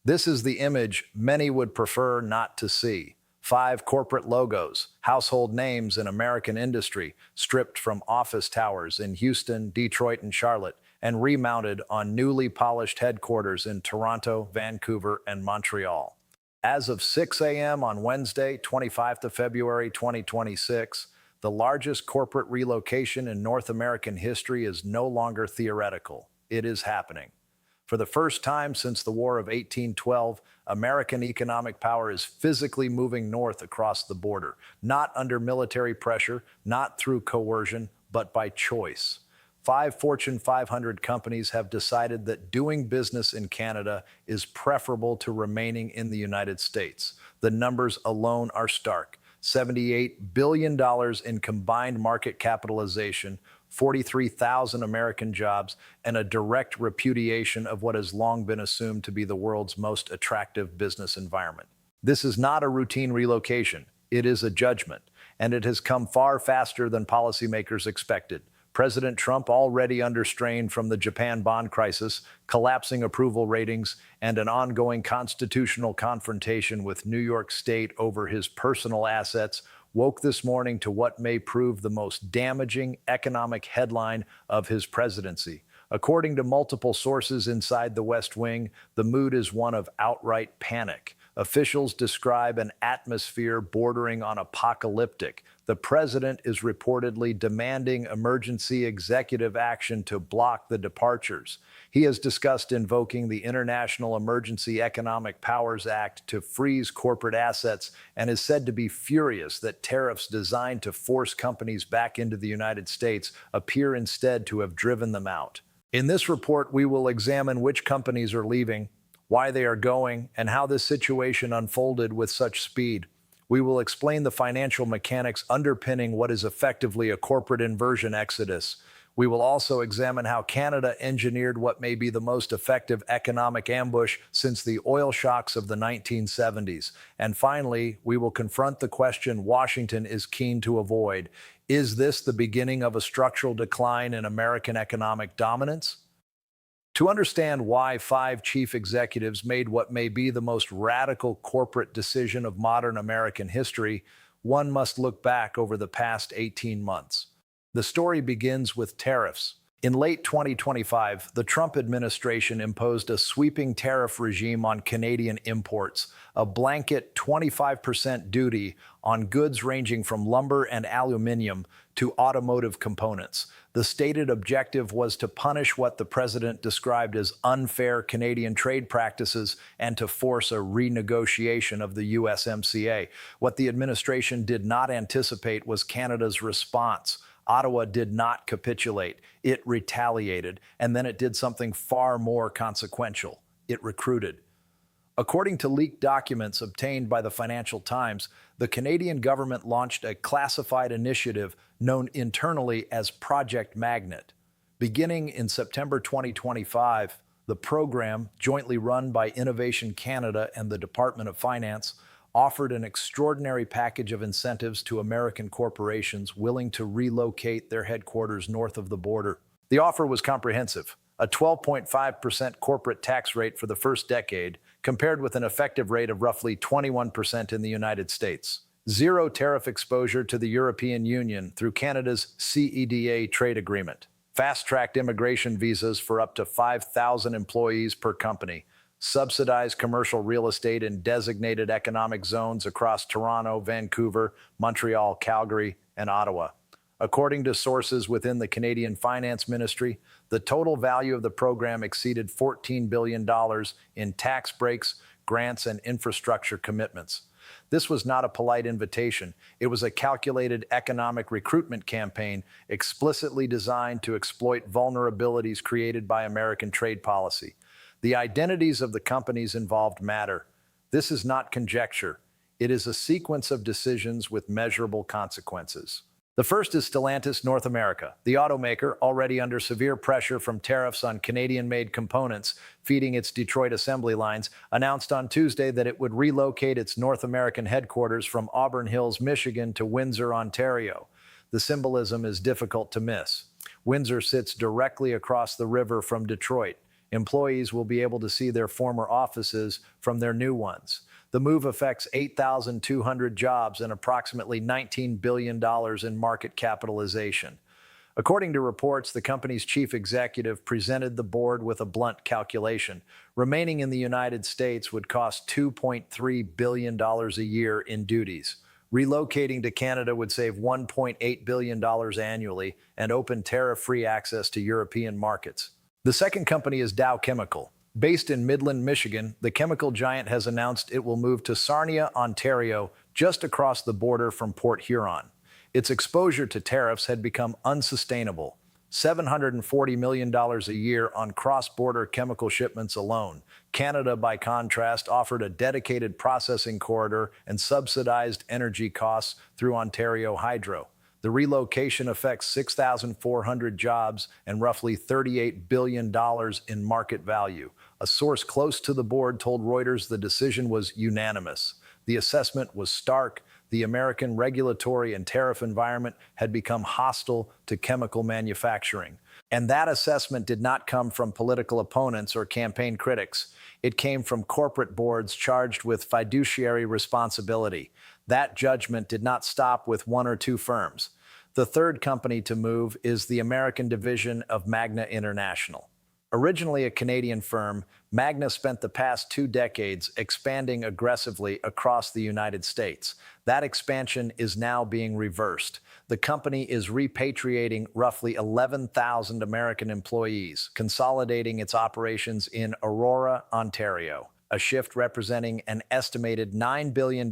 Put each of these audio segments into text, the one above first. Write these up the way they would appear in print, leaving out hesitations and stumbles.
This is the image many would prefer not to see. Five corporate logos, household names in American industry, stripped from office towers in Houston, Detroit, and Charlotte, and remounted on newly polished headquarters in Toronto, Vancouver, and Montreal. As of 6 a.m. on Wednesday, 25th of February 2026, the largest corporate relocation in North American history is no longer theoretical. It is happening. For the first time since the War of 1812, American economic power is physically moving north across the border, not under military pressure, not through coercion, but by choice. Five Fortune 500 companies have decided that doing business in Canada is preferable to remaining in the United States. The numbers alone are stark. $78 billion in combined market capitalization, 43,000 American jobs, and a direct repudiation of what has long been assumed to be the world's most attractive business environment. This is not a routine relocation. It is a judgment, and it has come far faster than policymakers expected. President Trump, already under strain from the Japan bond crisis, collapsing approval ratings, and an ongoing constitutional confrontation with New York State over his personal assets, woke this morning to what may prove the most damaging economic headline of his presidency. According to multiple sources inside the West Wing, the mood is one of outright panic. Officials describe an atmosphere bordering on apocalyptic. The president is reportedly demanding emergency executive action to block the departures. He has discussed invoking the International Emergency Economic Powers Act to freeze corporate assets and is said to be furious that tariffs designed to force companies back into the United States appear instead to have driven them out. In this report, we will examine which companies are leaving, why they are going, and how this situation unfolded with such speed. We will explain the financial mechanics underpinning what is effectively a corporate inversion exodus. We will also examine how Canada engineered what may be the most effective economic ambush since the oil shocks of the 1970s. And finally, we will confront the question Washington is keen to avoid. Is this the beginning of a structural decline in American economic dominance? To understand why five chief executives made what may be the most radical corporate decision of modern American history, one must look back over the past 18 months. The story begins with tariffs. In late 2025, the Trump administration imposed a sweeping tariff regime on Canadian imports, a blanket 25% duty on goods ranging from lumber and aluminum to automotive components. The stated objective was to punish what the president described as unfair Canadian trade practices and to force a renegotiation of the USMCA. What the administration did not anticipate was Canada's response. Ottawa did not capitulate. It retaliated, and then it did something far more consequential. It recruited. According to leaked documents obtained by the Financial Times, the Canadian government launched a classified initiative known internally as Project Magnet. Beginning in September 2025, the program, jointly run by Innovation Canada and the Department of Finance, offered an extraordinary package of incentives to American corporations willing to relocate their headquarters north of the border. The offer was comprehensive: a 12.5% corporate tax rate for the first decade, compared with an effective rate of roughly 21% in the United States. Zero tariff exposure to the European Union through Canada's CEDA trade agreement. Fast-tracked immigration visas for up to 5,000 employees per company. Subsidized commercial real estate in designated economic zones across Toronto, Vancouver, Montreal, Calgary, and Ottawa. According to sources within the Canadian Finance Ministry, the total value of the program exceeded $14 billion in tax breaks, grants, and infrastructure commitments. This was not a polite invitation. It was a calculated economic recruitment campaign explicitly designed to exploit vulnerabilities created by American trade policy. The identities of the companies involved matter. This is not conjecture. It is a sequence of decisions with measurable consequences. The first is Stellantis North America. The automaker, already under severe pressure from tariffs on Canadian-made components feeding its Detroit assembly lines, announced on Tuesday that it would relocate its North American headquarters from Auburn Hills, Michigan to Windsor, Ontario. The symbolism is difficult to miss. Windsor sits directly across the river from Detroit. Employees will be able to see their former offices from their new ones. The move affects 8,200 jobs and approximately $19 billion in market capitalization. According to reports, the company's chief executive presented the board with a blunt calculation. Remaining in the United States would cost $2.3 billion a year in duties. Relocating to Canada would save $1.8 billion annually and open tariff-free access to European markets. The second company is Dow Chemical. Based in Midland, Michigan, the chemical giant has announced it will move to Sarnia, Ontario, just across the border from Port Huron. Its exposure to tariffs had become unsustainable. $740 million a year on cross-border chemical shipments alone. Canada, by contrast, offered a dedicated processing corridor and subsidized energy costs through Ontario Hydro. The relocation affects 6,400 jobs and roughly $38 billion in market value. A source close to the board told Reuters the decision was unanimous. The assessment was stark. The American regulatory and tariff environment had become hostile to chemical manufacturing. And that assessment did not come from political opponents or campaign critics. It came from corporate boards charged with fiduciary responsibility. That judgment did not stop with one or two firms. The third company to move is the American division of Magna International. Originally a Canadian firm, Magna spent the past 2 decades expanding aggressively across the United States. That expansion is now being reversed. The company is repatriating roughly 11,000 American employees, consolidating its operations in Aurora, Ontario, a shift representing an estimated $9 billion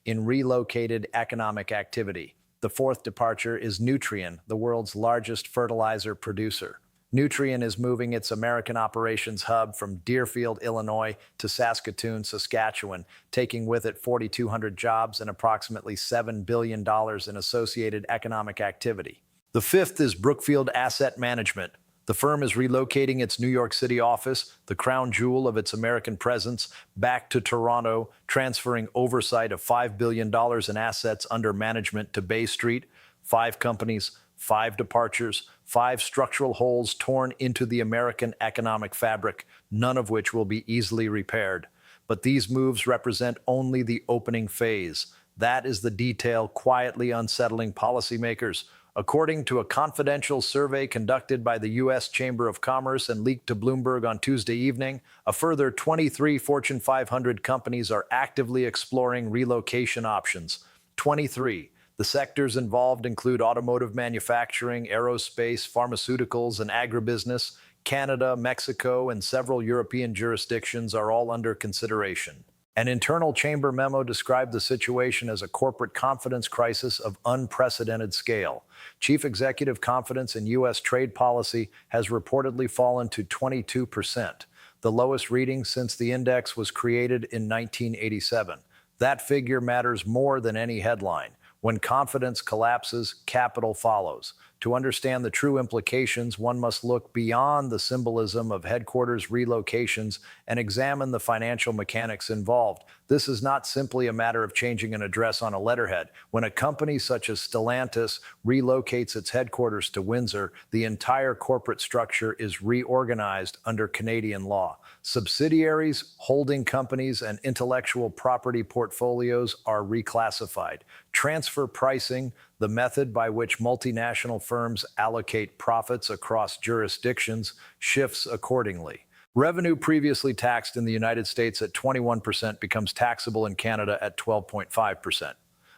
in relocated economic activity. The fourth departure is Nutrien, the world's largest fertilizer producer. Nutrien is moving its American operations hub from Deerfield, Illinois to Saskatoon, Saskatchewan, taking with it 4,200 jobs and approximately $7 billion in associated economic activity. The fifth is Brookfield Asset Management. The firm is relocating its New York City office, the crown jewel of its American presence, back to Toronto, transferring oversight of $5 billion in assets under management to Bay Street. 5 companies, 5 departures, 5 structural holes torn into the American economic fabric, none of which will be easily repaired. But these moves represent only the opening phase. That is the detail quietly unsettling policymakers. According to a confidential survey conducted by the U.S. Chamber of Commerce and leaked to Bloomberg on Tuesday evening, a further 23 Fortune 500 companies are actively exploring relocation options. 23. The sectors involved include automotive manufacturing, aerospace, pharmaceuticals, and agribusiness. Canada, Mexico, and several European jurisdictions are all under consideration. An internal chamber memo described the situation as a corporate confidence crisis of unprecedented scale. Chief executive confidence in U.S. trade policy has reportedly fallen to 22%, the lowest reading since the index was created in 1987. That figure matters more than any headline. When confidence collapses, capital follows. To understand the true implications, one must look beyond the symbolism of headquarters relocations and examine the financial mechanics involved. This is not simply a matter of changing an address on a letterhead. When a company such as Stellantis relocates its headquarters to Windsor, the entire corporate structure is reorganized under Canadian law. Subsidiaries, holding companies, and intellectual property portfolios are reclassified. Transfer pricing, the method by which multinational firms allocate profits across jurisdictions, shifts accordingly. Revenue previously taxed in the United States at 21% becomes taxable in Canada at 12.5%.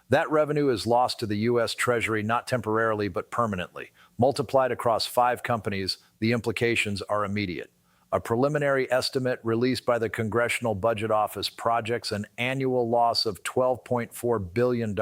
That revenue is lost to the U.S. Treasury not temporarily but permanently. Multiplied across 5 companies, the implications are immediate. A preliminary estimate released by the Congressional Budget Office projects an annual loss of $12.4 billion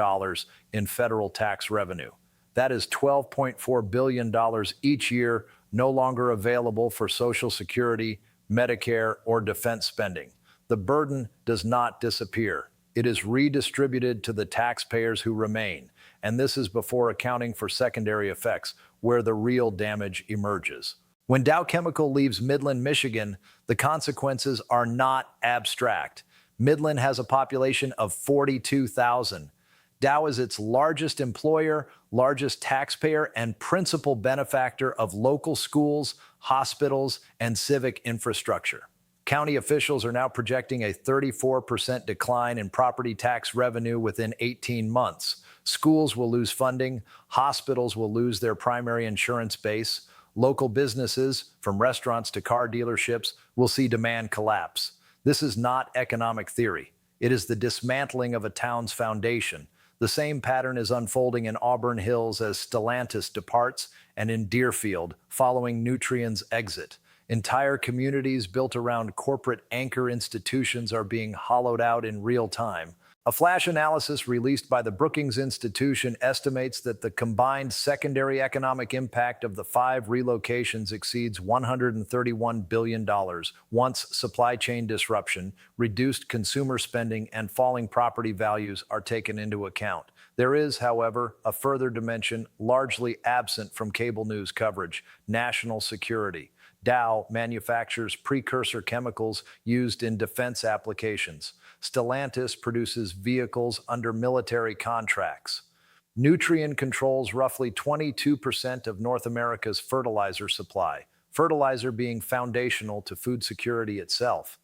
in federal tax revenue. That is $12.4 billion each year, no longer available for Social Security, Medicare, or defense spending. The burden does not disappear. It is redistributed to the taxpayers who remain, and this is before accounting for secondary effects, where the real damage emerges. When Dow Chemical leaves Midland, Michigan, the consequences are not abstract. Midland has a population of 42,000. Dow is its largest employer, largest taxpayer, and principal benefactor of local schools, hospitals, and civic infrastructure. County officials are now projecting a 34% decline in property tax revenue within 18 months. Schools will lose funding, hospitals will lose their primary insurance base, local businesses, from restaurants to car dealerships, will see demand collapse. This is not economic theory. It is the dismantling of a town's foundation. The same pattern is unfolding in Auburn Hills as Stellantis departs and in Deerfield following Nutrien's exit. Entire communities built around corporate anchor institutions are being hollowed out in real time. A flash analysis released by the Brookings Institution estimates that the combined secondary economic impact of the 5 relocations exceeds $131 billion once supply chain disruption, reduced consumer spending, and falling property values are taken into account. There is, however, a further dimension largely absent from cable news coverage: national security. Dow manufactures precursor chemicals used in defense applications. Stellantis produces vehicles under military contracts. Nutrien controls roughly 22% of North America's fertilizer supply, fertilizer being foundational to food security itself.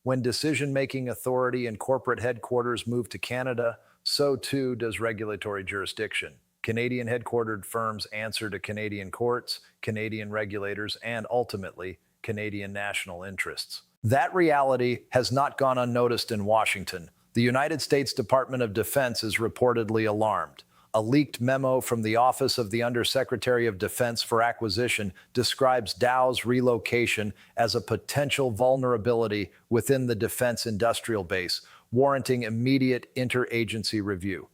When decision-making authority and corporate headquarters move to Canada, so too does regulatory jurisdiction. Canadian headquartered firms answer to Canadian courts, Canadian regulators, and ultimately, Canadian national interests. That reality has not gone unnoticed in Washington. The United States Department of Defense is reportedly alarmed. A leaked memo from the Office of the Undersecretary of Defense for Acquisition describes Dow's relocation as a potential vulnerability within the defense industrial base, warranting immediate interagency review.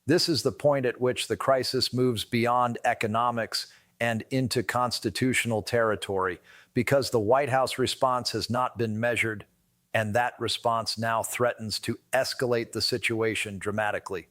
This is the point at which the crisis moves beyond economics and into constitutional territory, because the White House response has not been measured, and that response now threatens to escalate the situation dramatically.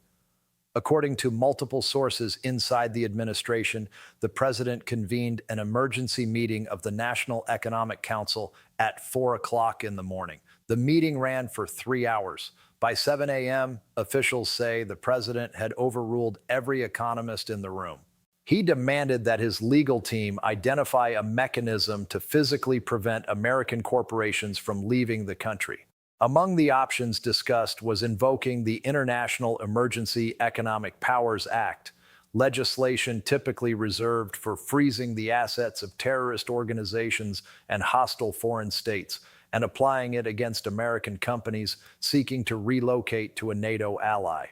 According to multiple sources inside the administration, the president convened an emergency meeting of the National Economic Council at 4 o'clock in the morning. The meeting ran for 3 hours. By 7 a.m., officials say the president had overruled every economist in the room. He demanded that his legal team identify a mechanism to physically prevent American corporations from leaving the country. Among the options discussed was invoking the International Emergency Economic Powers Act, legislation typically reserved for freezing the assets of terrorist organizations and hostile foreign states, and applying it against American companies seeking to relocate to a NATO ally.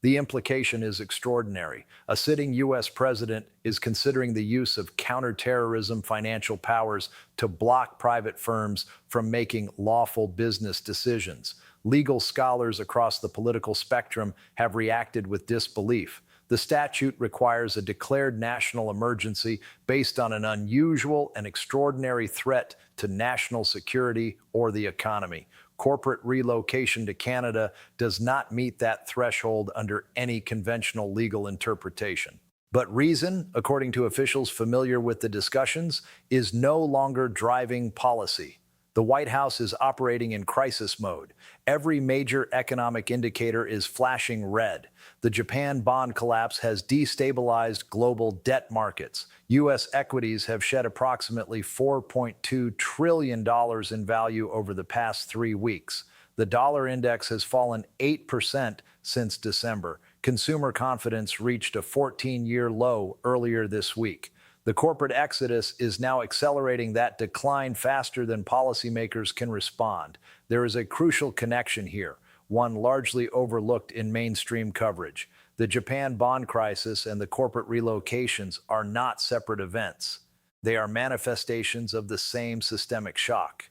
The implication is extraordinary. A sitting U.S. president is considering the use of counterterrorism financial powers to block private firms from making lawful business decisions. Legal scholars across the political spectrum have reacted with disbelief. The statute requires a declared national emergency based on an unusual and extraordinary threat to national security or the economy. Corporate relocation to Canada does not meet that threshold under any conventional legal interpretation. But reason, according to officials familiar with the discussions, is no longer driving policy. The White House is operating in crisis mode. Every major economic indicator is flashing red. The Japan bond collapse has destabilized global debt markets. U.S. equities have shed approximately $4.2 trillion in value over the past 3 weeks. The dollar index has fallen 8% since December. Consumer confidence reached a 14-year low earlier this week. The corporate exodus is now accelerating that decline faster than policymakers can respond. There is a crucial connection here, one largely overlooked in mainstream coverage. The Japan bond crisis and the corporate relocations are not separate events. They are manifestations of the same systemic shock.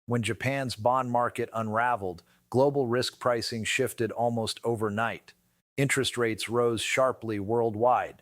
When Japan's bond market unraveled, global risk pricing shifted almost overnight. Interest rates rose sharply worldwide.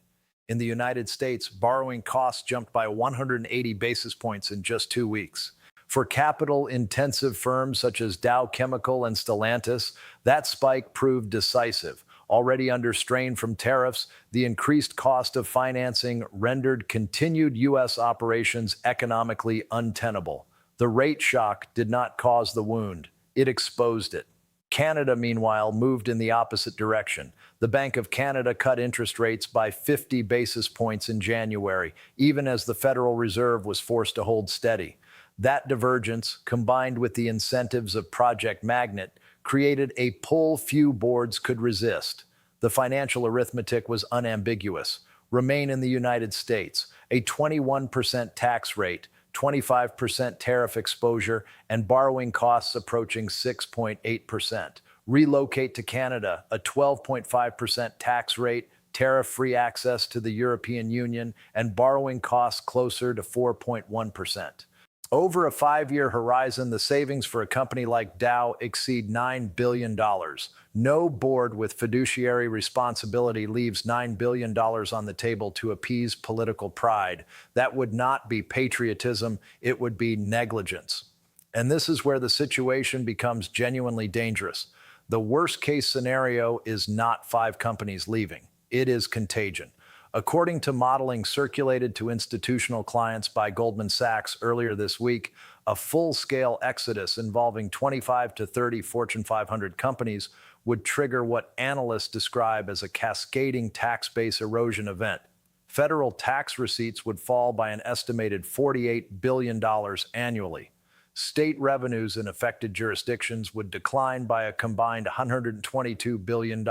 In the United States, borrowing costs jumped by 180 basis points in just 2 weeks. For capital-intensive firms such as Dow Chemical and Stellantis, that spike proved decisive. Already under strain from tariffs, the increased cost of financing rendered continued U.S. operations economically untenable. The rate shock did not cause the wound, it exposed it. Canada, meanwhile, moved in the opposite direction. The Bank of Canada cut interest rates by 50 basis points in January, even as the Federal Reserve was forced to hold steady. That divergence, combined with the incentives of Project Magnet, created a pull few boards could resist. The financial arithmetic was unambiguous. Remain in the United States, a 21% tax rate, 25% tariff exposure, and borrowing costs approaching 6.8%. Relocate to Canada, a 12.5% tax rate, tariff-free access to the European Union, and borrowing costs closer to 4.1%. Over a 5-year horizon, the savings for a company like Dow exceed $9 billion. No board with fiduciary responsibility leaves $9 billion on the table to appease political pride. That would not be patriotism, it would be negligence. And this is where the situation becomes genuinely dangerous. The worst-case scenario is not 5 companies leaving. It is contagion. According to modeling circulated to institutional clients by Goldman Sachs earlier this week, a full-scale exodus involving 25 to 30 Fortune 500 companies would trigger what analysts describe as a cascading tax base erosion event. Federal tax receipts would fall by an estimated $48 billion annually. State revenues in affected jurisdictions would decline by a combined $122 billion.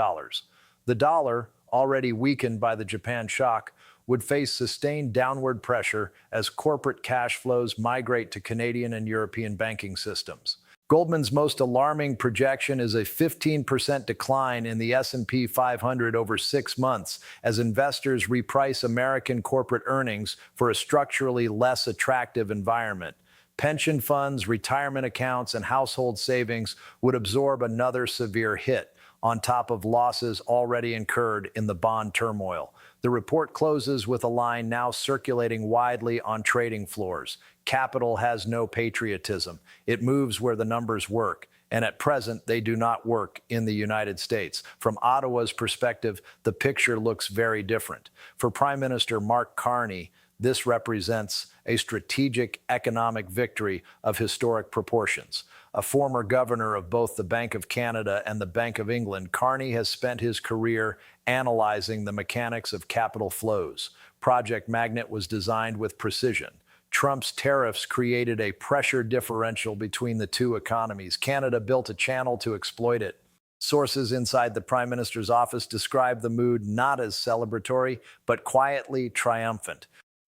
The dollar, already weakened by the Japan shock, would face sustained downward pressure as corporate cash flows migrate to Canadian and European banking systems. Goldman's most alarming projection is a 15% decline in the S&P 500 over 6 months as investors reprice American corporate earnings for a structurally less attractive environment. Pension funds, retirement accounts, and household savings would absorb another severe hit, on top of losses already incurred in the bond turmoil. The report closes with a line now circulating widely on trading floors. Capital has no patriotism. It moves where the numbers work. And at present, they do not work in the United States. From Ottawa's perspective, the picture looks very different. For Prime Minister Mark Carney, this represents a strategic economic victory of historic proportions. A former governor of both the Bank of Canada and the Bank of England, Carney has spent his career analyzing the mechanics of capital flows. Project Magnet was designed with precision. Trump's tariffs created a pressure differential between the two economies. Canada built a channel to exploit it. Sources inside the Prime Minister's office describe the mood not as celebratory, but quietly triumphant.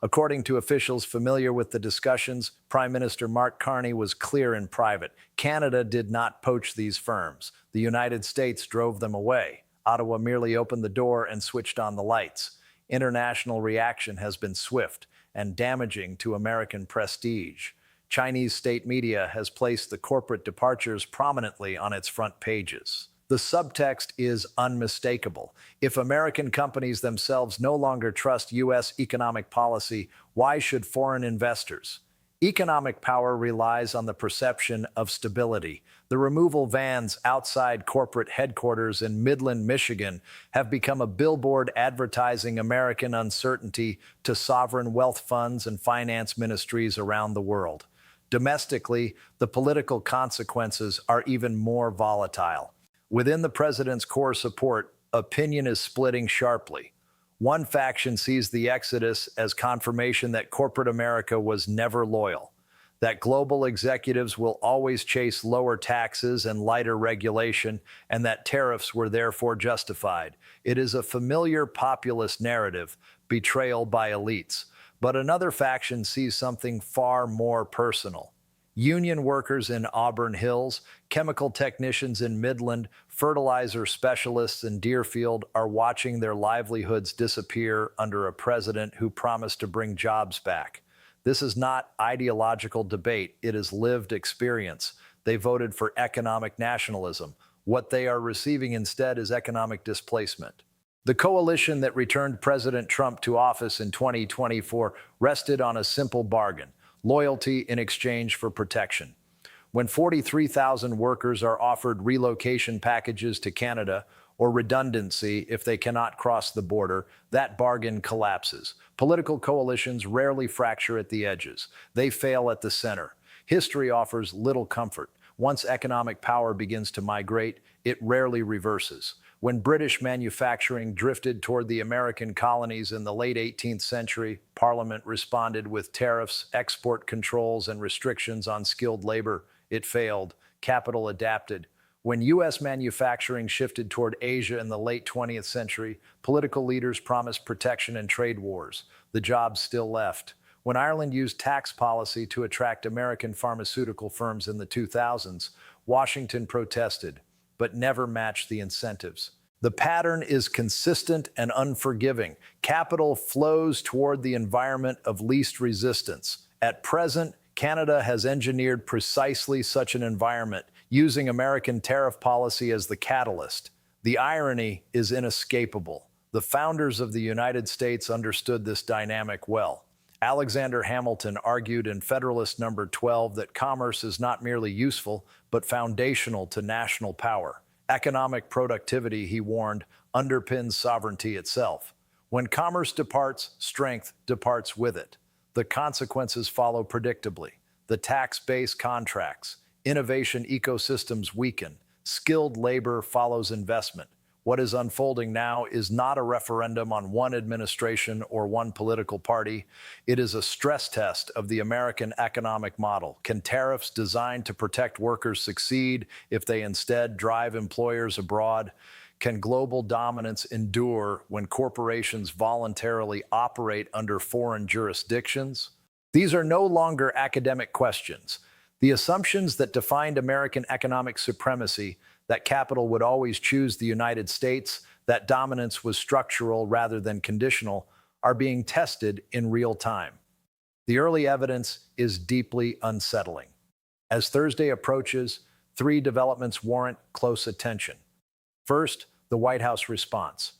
According to officials familiar with the discussions, Prime Minister Mark Carney was clear in private. Canada did not poach these firms. The United States drove them away. Ottawa merely opened the door and switched on the lights. International reaction has been swift and damaging to American prestige. Chinese state media has placed the corporate departures prominently on its front pages. The subtext is unmistakable. If American companies themselves no longer trust U.S. economic policy, why should foreign investors? Economic power relies on the perception of stability. The removal vans outside corporate headquarters in Midland, Michigan, have become a billboard advertising American uncertainty to sovereign wealth funds and finance ministries around the world. Domestically, the political consequences are even more volatile. Within the president's core support, opinion is splitting sharply. One faction sees the exodus as confirmation that corporate America was never loyal, that global executives will always chase lower taxes and lighter regulation, and that tariffs were therefore justified. It is a familiar populist narrative, betrayal by elites. But another faction sees something far more personal. Union workers in Auburn Hills, chemical technicians in Midland, fertilizer specialists in Deerfield are watching their livelihoods disappear under a president who promised to bring jobs back. This is not ideological debate, it is lived experience. They voted for economic nationalism. What they are receiving instead is economic displacement. The coalition that returned President Trump to office in 2024 rested on a simple bargain: loyalty in exchange for protection. When 43,000 workers are offered relocation packages to Canada or redundancy if they cannot cross the border, that bargain collapses. Political coalitions rarely fracture at the edges. They fail at the center. History offers little comfort. Once economic power begins to migrate, it rarely reverses. When British manufacturing drifted toward the American colonies in the late 18th century, Parliament responded with tariffs, export controls, and restrictions on skilled labor. It failed. Capital adapted. When U.S. manufacturing shifted toward Asia in the late 20th century, political leaders promised protection in trade wars. The jobs still left. When Ireland used tax policy to attract American pharmaceutical firms in the 2000s, Washington protested, but never matched the incentives. The pattern is consistent and unforgiving. Capital flows toward the environment of least resistance. At present, Canada has engineered precisely such an environment, using American tariff policy as the catalyst. The irony is inescapable. The founders of the United States understood this dynamic well. Alexander Hamilton argued in Federalist No. 12 that commerce is not merely useful, but foundational to national power. Economic productivity, he warned, underpins sovereignty itself. When commerce departs, strength departs with it. The consequences follow predictably. The tax base contracts. Innovation ecosystems weaken. Skilled labor follows investment. What is unfolding now is not a referendum on one administration or one political party. It is a stress test of the American economic model. Can tariffs designed to protect workers succeed if they instead drive employers abroad? Can global dominance endure when corporations voluntarily operate under foreign jurisdictions? These are no longer academic questions. The assumptions that defined American economic supremacy, that capital would always choose the United States, that dominance was structural rather than conditional, are being tested in real time. The early evidence is deeply unsettling. As Thursday approaches, three developments warrant close attention. First, the White House response.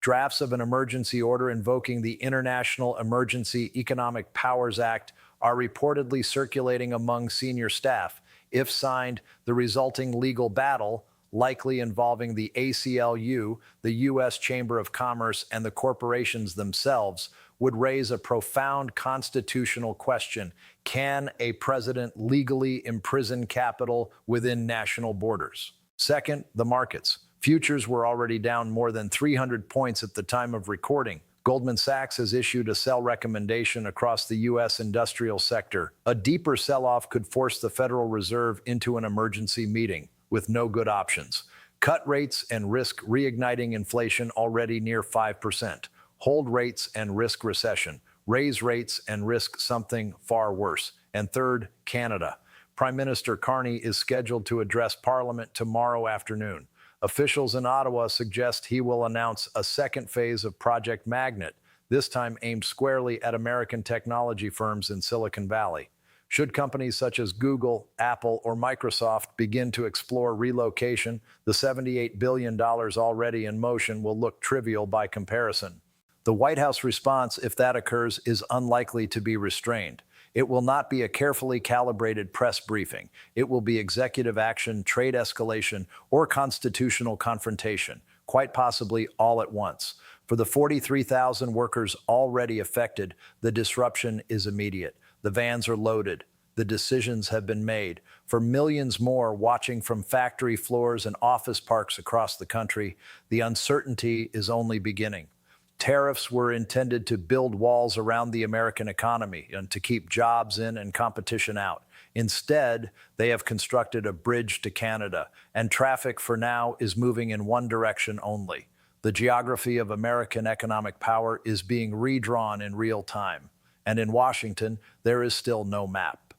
Drafts of an emergency order invoking the International Emergency Economic Powers Act are reportedly circulating among senior staff. If signed, the resulting legal battle, likely involving the ACLU, the U.S. Chamber of Commerce, and the corporations themselves, would raise a profound constitutional question. Can a president legally imprison capital within national borders? Second, the markets. Futures were already down more than 300 points at the time of recording. Goldman Sachs has issued a sell recommendation across the U.S. industrial sector. A deeper sell-off could force the Federal Reserve into an emergency meeting with no good options. Cut rates and risk reigniting inflation already near 5%. Hold rates and risk recession. Raise rates and risk something far worse. And third, Canada. Prime Minister Carney is scheduled to address Parliament tomorrow afternoon. Officials in Ottawa suggest he will announce a second phase of Project Magnet, this time aimed squarely at American technology firms in Silicon Valley. Should companies such as Google, Apple, or Microsoft begin to explore relocation, the $78 billion already in motion will look trivial by comparison. The White House response, if that occurs, is unlikely to be restrained. It will not be a carefully calibrated press briefing. It will be executive action, trade escalation, or constitutional confrontation, quite possibly all at once. For the 43,000 workers already affected, the disruption is immediate. The vans are loaded. The decisions have been made. For millions more watching from factory floors and office parks across the country, the uncertainty is only beginning. Tariffs were intended to build walls around the American economy and to keep jobs in and competition out. Instead, they have constructed a bridge to Canada, and traffic for now is moving in one direction only. The geography of American economic power is being redrawn in real time, and in Washington, there is still no map.